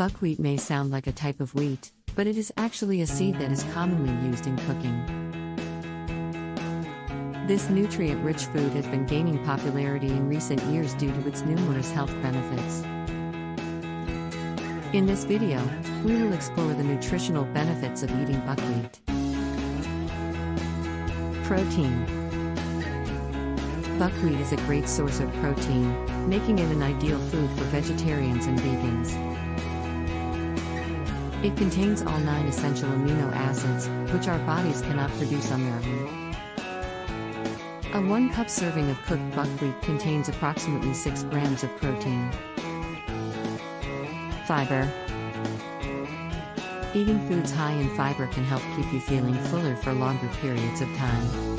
Buckwheat may sound like a type of wheat, but it is actually a seed that is commonly used in cooking. This nutrient-rich food has been gaining popularity in recent years due to its numerous health benefits. In this video, we will explore the nutritional benefits of eating buckwheat. Protein. Buckwheat is a great source of protein, making it an ideal food for vegetarians and vegans. It contains all 9 essential amino acids, which our bodies cannot produce on their own. A 1 cup serving of cooked buckwheat contains approximately 6 grams of protein. Fiber. Eating foods high in fiber can help keep you feeling fuller for longer periods of time.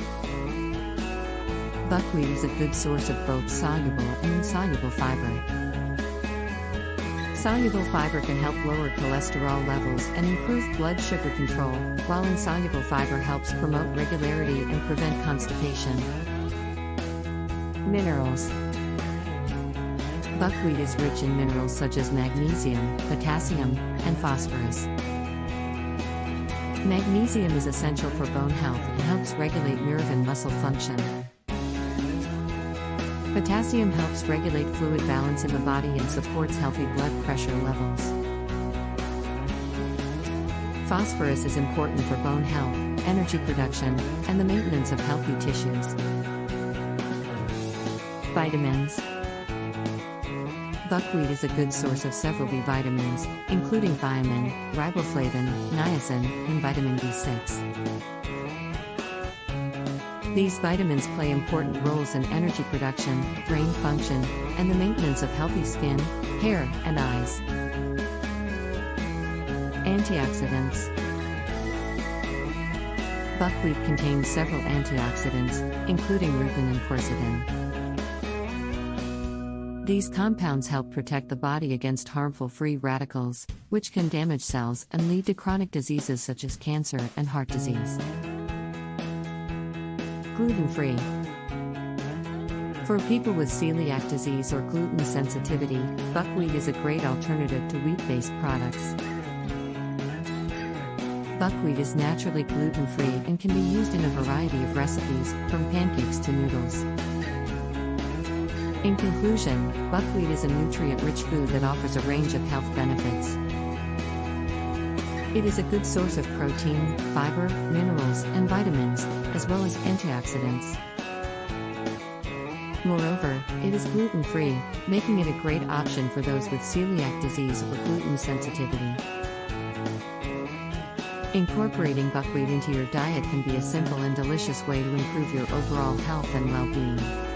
Buckwheat is a good source of both soluble and insoluble fiber. Soluble fiber can help lower cholesterol levels and improve blood sugar control, while insoluble fiber helps promote regularity and prevent constipation. Minerals. Buckwheat is rich in minerals such as magnesium, potassium, and phosphorus. Magnesium is essential for bone health and helps regulate nerve and muscle function. Potassium helps regulate fluid balance in the body and supports healthy blood pressure levels. Phosphorus is important for bone health, energy production, and the maintenance of healthy tissues. Vitamins. Buckwheat is a good source of several B vitamins, including thiamine, riboflavin, niacin, and vitamin B6. These vitamins play important roles in energy production, brain function, and the maintenance of healthy skin, hair, and eyes. Antioxidants. Buckwheat contains several antioxidants, including rutin and quercetin. These compounds help protect the body against harmful free radicals, which can damage cells and lead to chronic diseases such as cancer and heart disease. Gluten-free. For people with celiac disease or gluten sensitivity, buckwheat is a great alternative to wheat-based products. Buckwheat is naturally gluten-free and can be used in a variety of recipes, from pancakes to noodles. In conclusion, buckwheat is a nutrient-rich food that offers a range of health benefits. It is a good source of protein, fiber, minerals, and vitamins, as well as antioxidants. Moreover, it is gluten-free, making it a great option for those with celiac disease or gluten sensitivity. Incorporating buckwheat into your diet can be a simple and delicious way to improve your overall health and well-being.